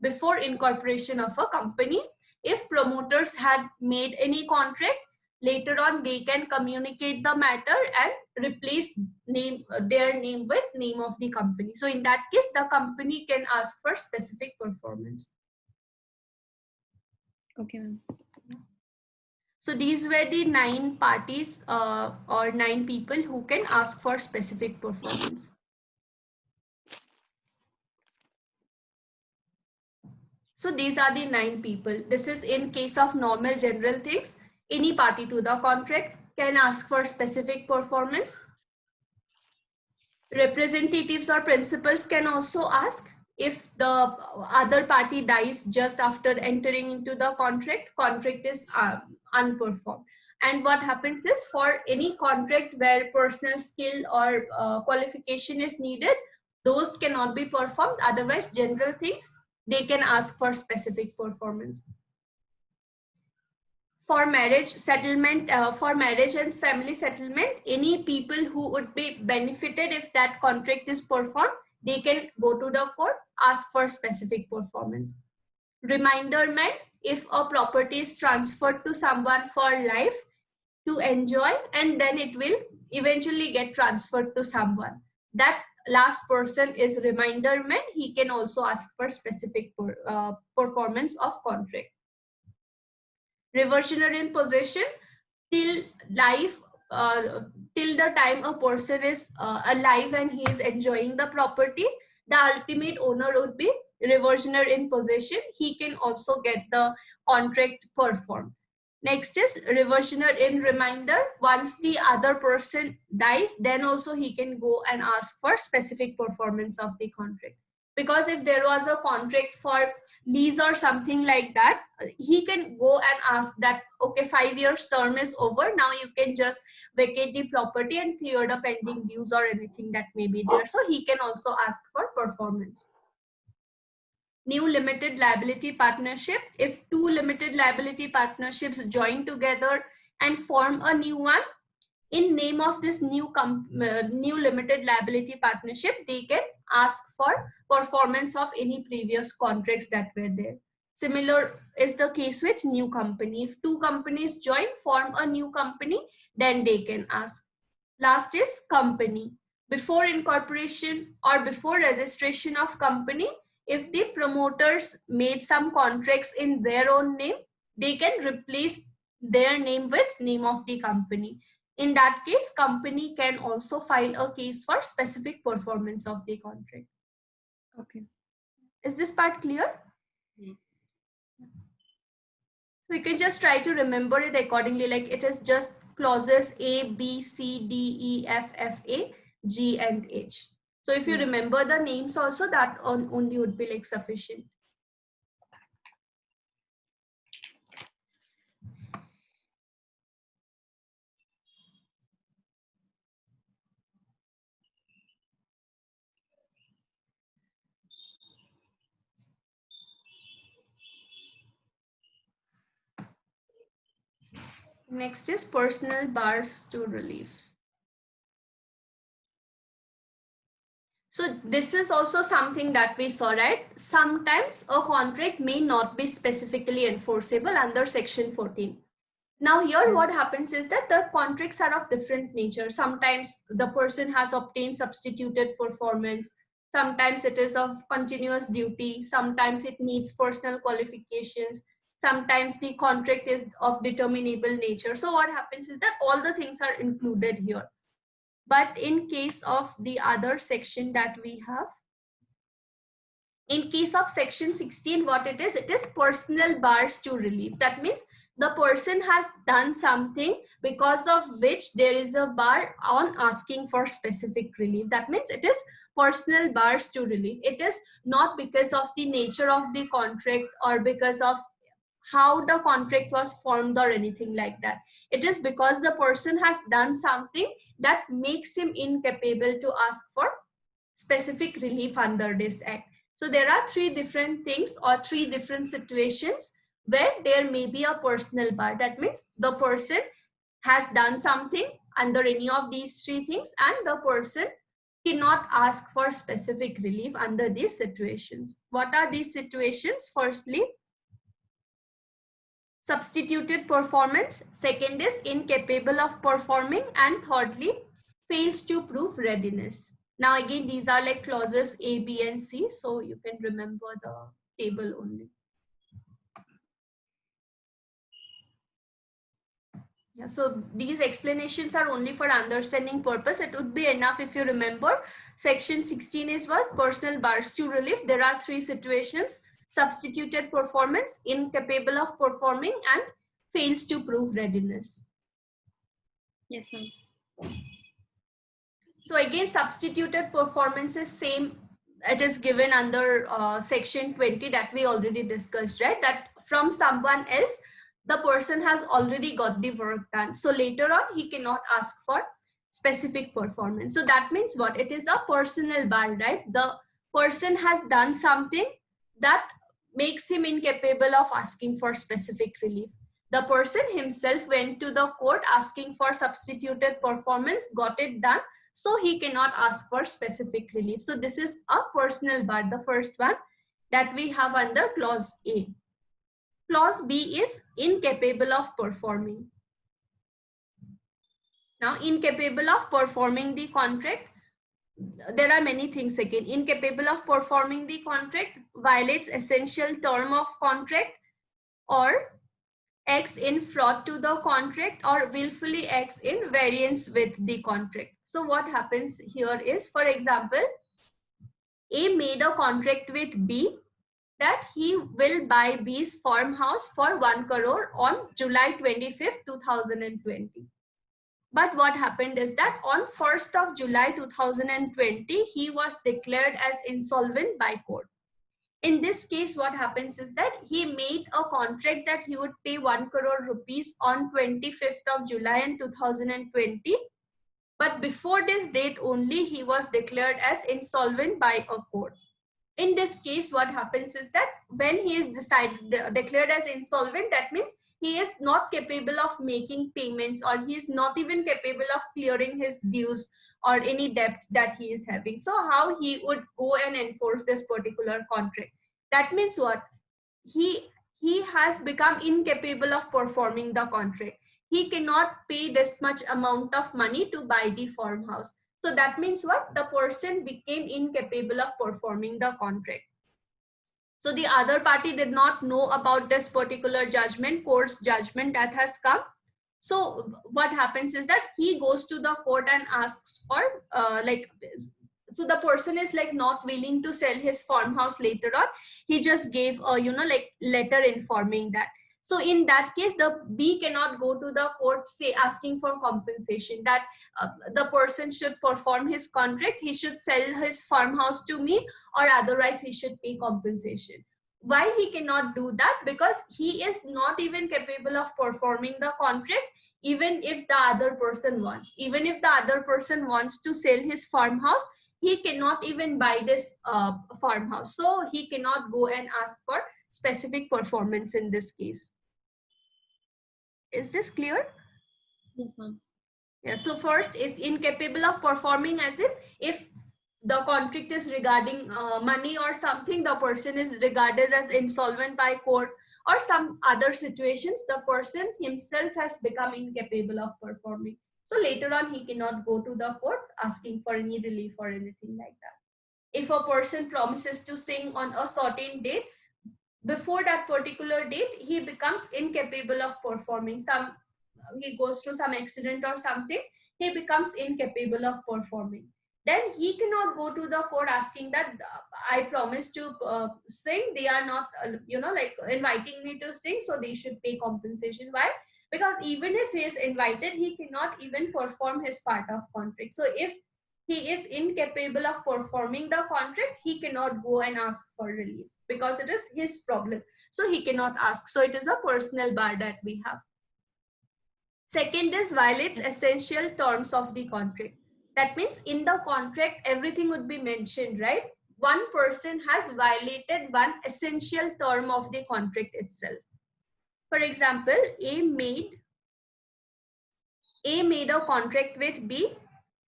before incorporation of a company. If promoters had made any contract, later on they can communicate the matter and replace their name with name of the company. So in that case, the company can ask for specific performance. Okay, ma'am. So these were the 9 parties or 9 people who can ask for specific performance. So these are the 9 people. This is in case of normal general things. Any party to the contract can ask for specific performance. Representatives or principals can also ask. If the other party dies just after entering into the contract is unperformed. And what happens is, for any contract where personal skill or qualification is needed, those cannot be performed. Otherwise, general things, they can ask for specific performance. For marriage settlement, for marriage and family settlement, any people who would be benefited if that contract is performed, they can go to the court, ask for specific performance. Reminderment, if a property is transferred to someone for life to enjoy, and then it will eventually get transferred to someone, that last person is reminderment, he can also ask for specific performance of contract. Reversionary in possession, till life, till the time a person is alive and he is enjoying the property, the ultimate owner would be reversioner in possession. He can also get the contract performed. Next is reversioner in remainder. Once the other person dies, then also he can go and ask for specific performance of the contract. Because if there was a contract for lease or something like that, he can go and ask that, okay, 5 years term is over, now you can just vacate the property and clear the pending dues or anything that may be there. So he can also ask for performance. New limited liability partnership, if 2 limited liability partnerships join together and form a new one, in name of this new limited liability partnership, they can ask for performance of any previous contracts that were there. Similar is the case with new company. If 2 companies join, form a new company, then they can ask. Last is company. Before incorporation or before registration of company, if the promoters made some contracts in their own name, they can replace their name with name of the company. In that case, company can also file a case for specific performance of the contract. Okay. Is this part clear? So you can just try to remember it accordingly, like it is just clauses A, B, C, D, E, F, F, A, G, and H. So if you remember the names also, that only would be like sufficient. Next is personal bars to relief. So this is also something that we saw, right? Sometimes a contract may not be specifically enforceable under section 14. Now here what happens is that the contracts are of different nature. Sometimes the person has obtained substituted performance. Sometimes it is of continuous duty. Sometimes it needs personal qualifications. Sometimes the contract is of determinable nature. So what happens is that all the things are included here. But in case of the other section that we have, in case of section 16, what it is personal bars to relief. That means the person has done something because of which there is a bar on asking for specific relief. That means it is personal bars to relief. It is not because of the nature of the contract or because of how the contract was formed or anything like that. It is because the person has done something that makes him incapable to ask for specific relief under this act. So there are three different things or three different situations where there may be a personal bar. That means the person has done something under any of these three things and the person cannot ask for specific relief under these situations. What are these situations? Firstly, substituted performance. Second is incapable of performing. And thirdly, fails to prove readiness. Now again, these are like clauses A, B, and C. So you can remember the table only. Yeah, so these explanations are only for understanding purpose. It would be enough if you remember. Section 16 is what? Personal bars to relief. There are three situations: substituted performance, incapable of performing, and fails to prove readiness. Yes, ma'am. So again, substituted performance is same. It is given under section 20 that we already discussed, right? That from someone else, the person has already got the work done. So later on, he cannot ask for specific performance. So that means what? It is a personal bar, right? The person has done something that makes him incapable of asking for specific relief. The person himself went to the court asking for substituted performance, got it done, so he cannot ask for specific relief. So this is a personal bar, the first one that we have under clause A. Clause B is incapable of performing. Now, incapable of performing the contract, there are many things again. Incapable of performing the contract, violates essential term of contract, or acts in fraud to the contract, or willfully acts in variance with the contract. So what happens here is, for example, A made a contract with B that he will buy B's farmhouse for 1 crore on July 25th, 2020. But what happened is that on 1st of July 2020, he was declared as insolvent by court. In this case, what happens is that he made a contract that he would pay 1 crore rupees on 25th of July in 2020. But before this date only, he was declared as insolvent by a court. In this case, what happens is that when he is declared as insolvent, that means he is not capable of making payments, or he is not even capable of clearing his dues or any debt that he is having. So how he would go and enforce this particular contract? That means what? He has become incapable of performing the contract. He cannot pay this much amount of money to buy the farmhouse. So that means what? The person became incapable of performing the contract. So the other party did not know about this particular judgment, court's judgment that has come. So what happens is that he goes to the court and asks for so the person is like not willing to sell his farmhouse later on. He just gave a letter informing that. So in that case, the B cannot go to the court say asking for compensation, that the person should perform his contract, he should sell his farmhouse to me, or otherwise he should pay compensation. Why he cannot do that? Because he is not even capable of performing the contract. Even if the other person wants, to sell his farmhouse, he cannot even buy this farmhouse. So he cannot go and ask for specific performance in this case. Is this clear? Yes, ma'am. Yeah, so first is incapable of performing, as if the contract is regarding money or something, the person is regarded as insolvent by court, or some other situations the person himself has become incapable of performing. So later on, he cannot go to the court asking for any relief or anything like that. If a person promises to sing on a certain date, before that particular date, he becomes incapable of performing. He goes through some accident or something, he becomes incapable of performing. Then he cannot go to the court asking that I promised to sing. They are not, like inviting me to sing, so they should pay compensation. Why? Because even if he is invited, he cannot even perform his part of contract. So if he is incapable of performing the contract, he cannot go and ask for relief because it is his problem. So he cannot ask. So it is a personal bar that we have. Second is violates essential terms of the contract. That means in the contract, everything would be mentioned, right? One person has violated one essential term of the contract itself. For example, A made a contract with B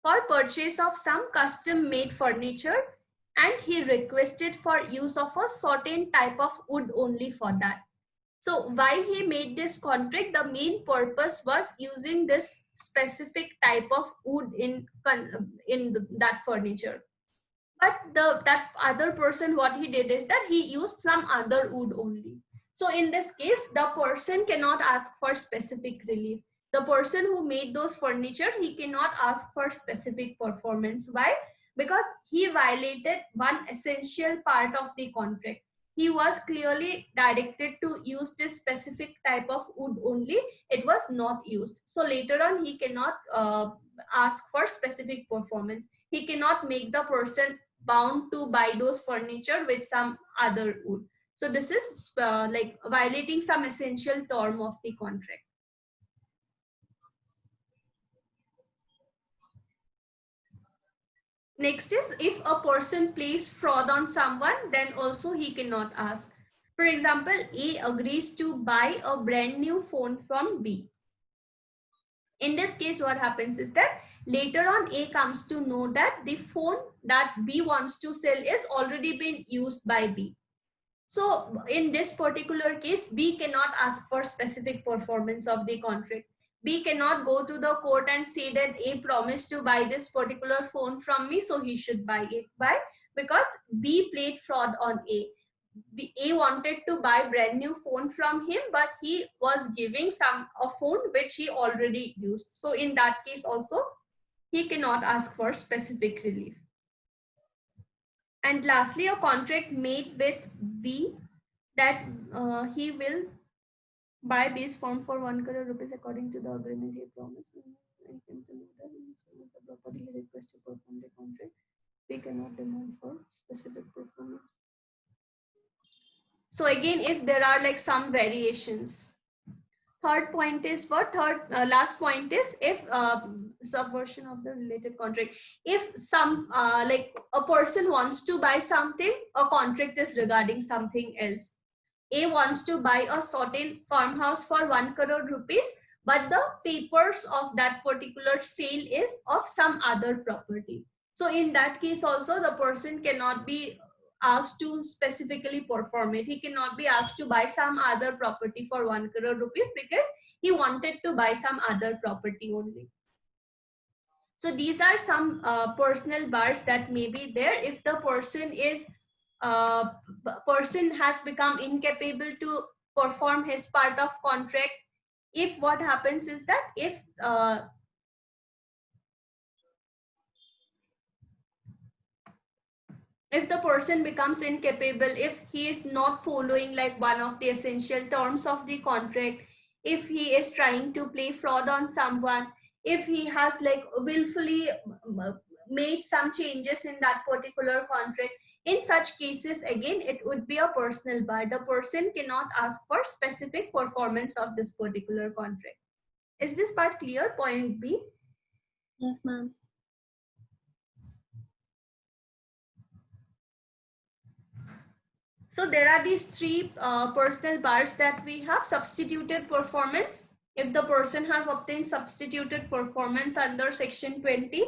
for purchase of some custom made furniture, and he requested for use of a certain type of wood only for that. So why he made this contract, the main purpose was using this specific type of wood in that furniture. But that other person, what he did is that he used some other wood only. So in this case, the person cannot ask for specific relief. The person who made those furniture, he cannot ask for specific performance. Why? Because he violated one essential part of the contract. He was clearly directed to use this specific type of wood only. It was not used. So later on, he cannot ask for specific performance. He cannot make the person bound to buy those furniture with some other wood. So this is like violating some essential term of the contract. Next is if a person plays fraud on someone, then also he cannot ask. For example, A agrees to buy a brand new phone from B. In this case, what happens is that later on A comes to know that the phone that B wants to sell is already been used by B. So in this particular case, B cannot ask for specific performance of the contract. B cannot go to the court and say that A promised to buy this particular phone from me, so he should buy it. Why? Because B played fraud on A. A wanted to buy brand new phone from him, but he was giving a phone which he already used. So in that case also, he cannot ask for specific relief. And lastly, a contract made with B that he will buy B's firm for 1 crore rupees according to the agreement he promised. And him to know that the property he requested to perform the contract, we cannot demand for specific performance. So again, if there are like some variations. Third point is what? Last point is if subversion of the related contract. If some like a person wants to buy something, a contract is regarding something else. A wants to buy a certain farmhouse for 1 crore rupees, but the papers of that particular sale is of some other property. So in that case also, the person cannot be asked to specifically perform it. He cannot be asked to buy some other property for 1 crore rupees because he wanted to buy some other property only. So these are some personal bars that may be there if the person has become incapable to perform his part of contract. If what happens is that if the person becomes incapable, if he is not following like one of the essential terms of the contract, if he is trying to play fraud on someone, if he has like willfully made some changes in that particular contract, in such cases, again, it would be a personal bar. The person cannot ask for specific performance of this particular contract. Is this part clear? Point B? Yes, ma'am. So there are these three personal bars that we have. Substituted performance. If the person has obtained substituted performance under section 20,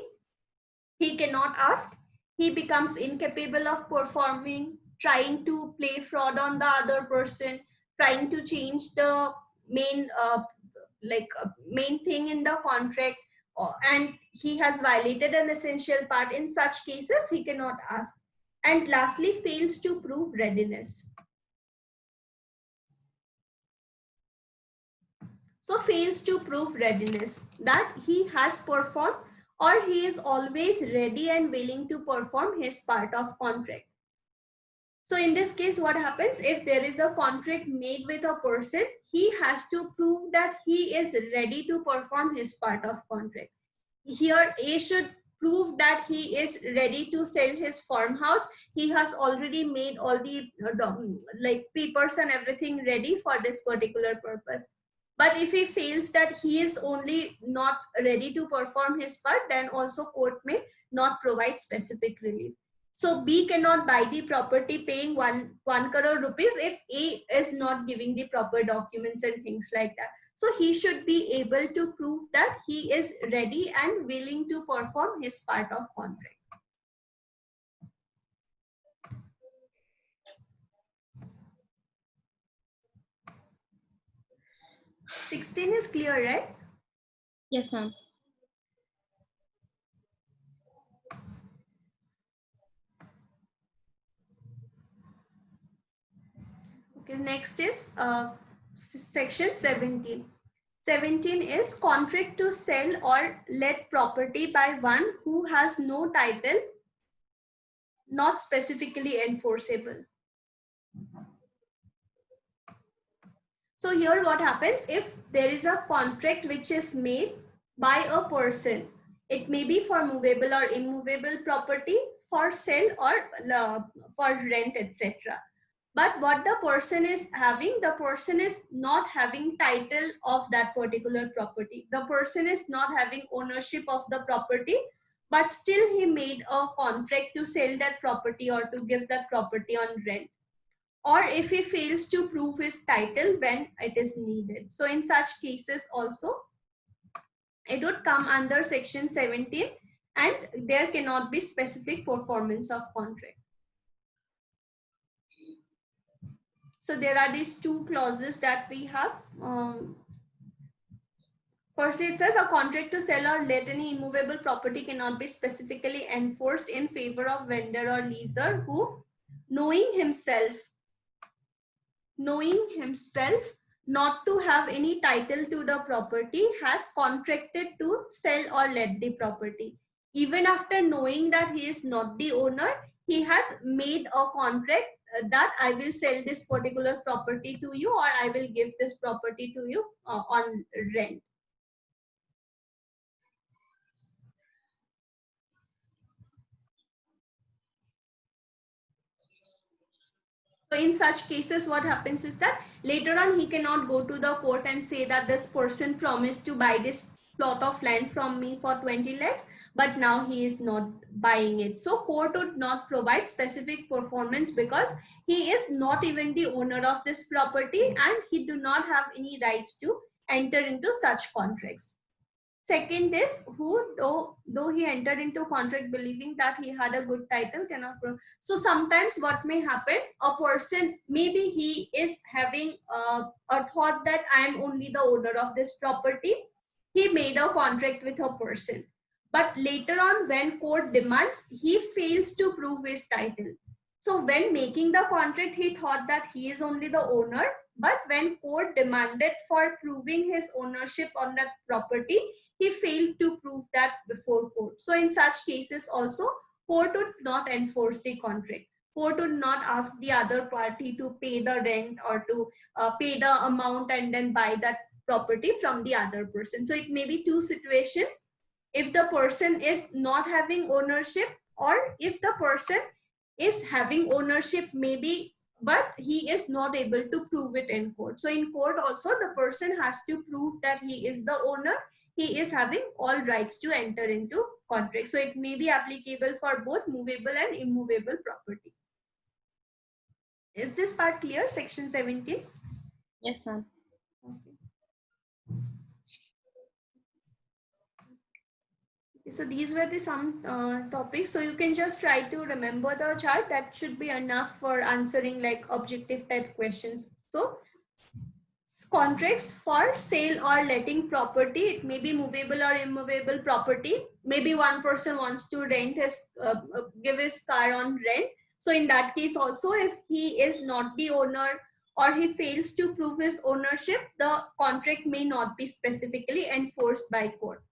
he cannot ask. He becomes incapable of performing, trying to play fraud on the other person, trying to change the main main thing in the contract, and he has violated an essential part, in such cases he cannot ask. And lastly, fails to prove readiness. So fails to prove readiness, that he has performed or he is always ready and willing to perform his part of contract. So in this case, what happens if there is a contract made with a person, he has to prove that he is ready to perform his part of contract. Here A should prove that he is ready to sell his farmhouse. He has already made all the like papers and everything ready for this particular purpose. But if he feels that he is only not ready to perform his part, then also court may not provide specific relief. So B cannot buy the property paying 1 crore rupees if A is not giving the proper documents and things like that. So he should be able to prove that he is ready and willing to perform his part of contract. (16) is clear, right? Yes, ma'am. Okay, next is section 17. 17 is contract to sell or let property by one who has no title, not specifically enforceable. So here what happens, if there is a contract which is made by a person, it may be for movable or immovable property, for sale or for rent, etc. But what the person is having, the person is not having title of that particular property. The person is not having ownership of the property, but still he made a contract to sell that property or to give that property on rent. Or if he fails to prove his title when it is needed. So in such cases also, it would come under section 17 and there cannot be specific performance of contract. So there are these two clauses that we have. Firstly, it says a contract to sell or let any immovable property cannot be specifically enforced in favor of vendor or leaser who, knowing himself not to have any title to the property, has contracted to sell or let the property. Even after knowing that he is not the owner, he has made a contract that I will sell this particular property to you, or I will give this property to you on rent. So in such cases, what happens is that later on he cannot go to the court and say that this person promised to buy this plot of land from me for 20 lakhs, but now he is not buying it. So court would not provide specific performance because he is not even the owner of this property and he do not have any rights to enter into such contracts. Second is who, though he entered into contract believing that he had a good title, cannot prove. So sometimes what may happen, a person, maybe he is having a thought that I am only the owner of this property. He made a contract with a person. But later on, when court demands, he fails to prove his title. So when making the contract, he thought that he is only the owner. But when court demanded for proving his ownership on that property, he failed to prove that before court. So in such cases also, court would not enforce the contract. Court would not ask the other party to pay the rent or to pay the amount and then buy that property from the other person. So it may be two situations. If the person is not having ownership, or if the person is having ownership maybe, but he is not able to prove it in court. So in court also, the person has to prove that he is the owner, he is having all rights to enter into contract. So it may be applicable for both movable and immovable property. Is this part clear, section 17? Yes, ma'am. Okay. So these were the some topics. So you can just try to remember the chart. That should be enough for answering like objective type questions. So contracts for sale or letting property. It may be movable or immovable property. Maybe one person wants to rent his give his car on rent. So in that case also, if he is not the owner or he fails to prove his ownership, the contract may not be specifically enforced by court.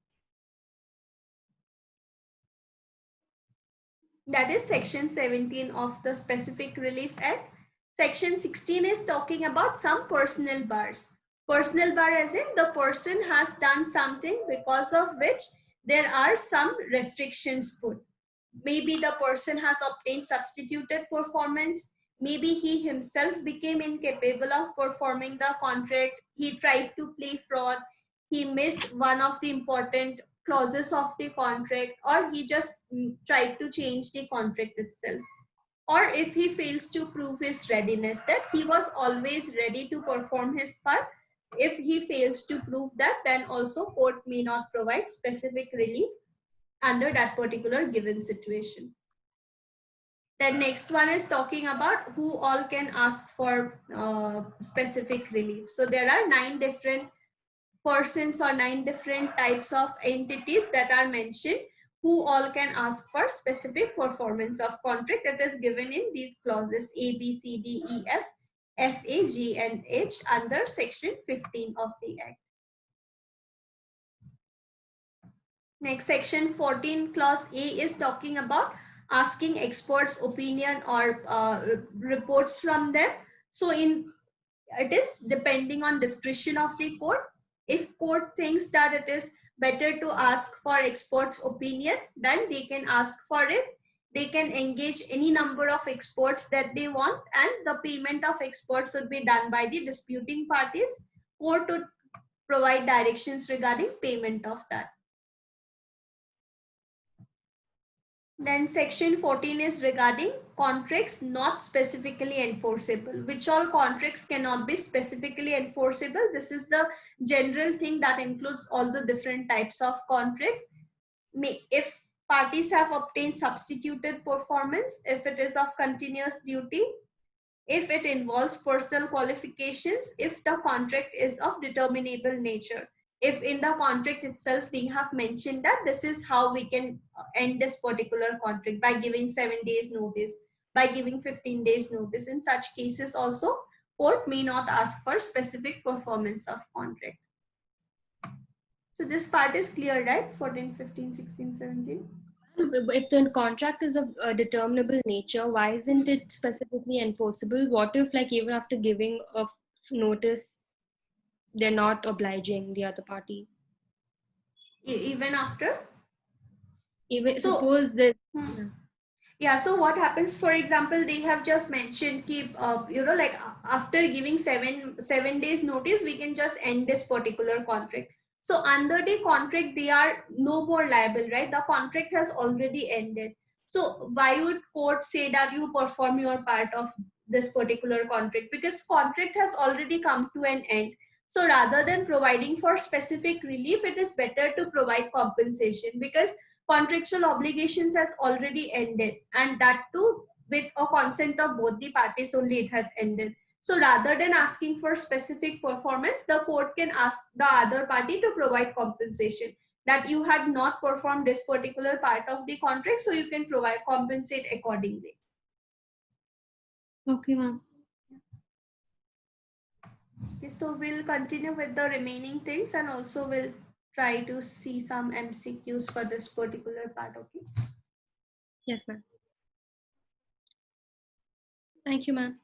That is section 17 of the Specific Relief Act. Section 16 is talking about some personal bars. Personal bar as in the person has done something because of which there are some restrictions put. Maybe the person has obtained substituted performance. Maybe he himself became incapable of performing the contract. He tried to play fraud. He missed one of the important clauses of the contract, or he just tried to change the contract itself. Or if he fails to prove his readiness, that he was always ready to perform his part, if he fails to prove that, then also court may not provide specific relief under that particular given situation. The next one is talking about who all can ask for specific relief. So there are 9 different persons or 9 different types of entities that are mentioned who all can ask for specific performance of contract. That is given in these clauses A, B, C, D, E, F, F, A, G, and H under section 15 of the Act. Next, section 14 clause A is talking about asking experts' opinion or reports from them. So it is depending on discretion of the court. If court thinks that it is better to ask for experts' opinion, then they can ask for it. They can engage any number of experts that they want, and the payment of experts would be done by the disputing parties. Court would provide directions regarding payment of that. Then section 14 is regarding contracts not specifically enforceable. Which all contracts cannot be specifically enforceable? This is the general thing that includes all the different types of contracts. If parties have obtained substituted performance, if it is of continuous duty, if it involves personal qualifications, if the contract is of determinable nature. If in the contract itself they have mentioned that this is how we can end this particular contract, by giving 7 days notice, by giving 15 days notice. In such cases also, court may not ask for specific performance of contract. So this part is clear, right? 14, 15, 16, 17. If the contract is of a determinable nature, why isn't it specifically enforceable? What if, like, even after giving a notice, they're not obliging the other party? Even after? Even so, suppose that. Yeah, so what happens, for example, they have just mentioned keep like after giving 7 days notice, we can just end this particular contract. So under the contract, they are no more liable, right? The contract has already ended. So why would court say that you perform your part of this particular contract? Because contract has already come to an end. So rather than providing for specific relief, it is better to provide compensation, because contractual obligations has already ended, and that too with a consent of both the parties only it has ended. So rather than asking for specific performance, the court can ask the other party to provide compensation, that you had not performed this particular part of the contract, so you can provide compensate accordingly. Okay, ma'am. Okay, so we'll continue with the remaining things, and also we'll try to see some MCQs for this particular part. Okay. Yes, ma'am. Thank you, ma'am.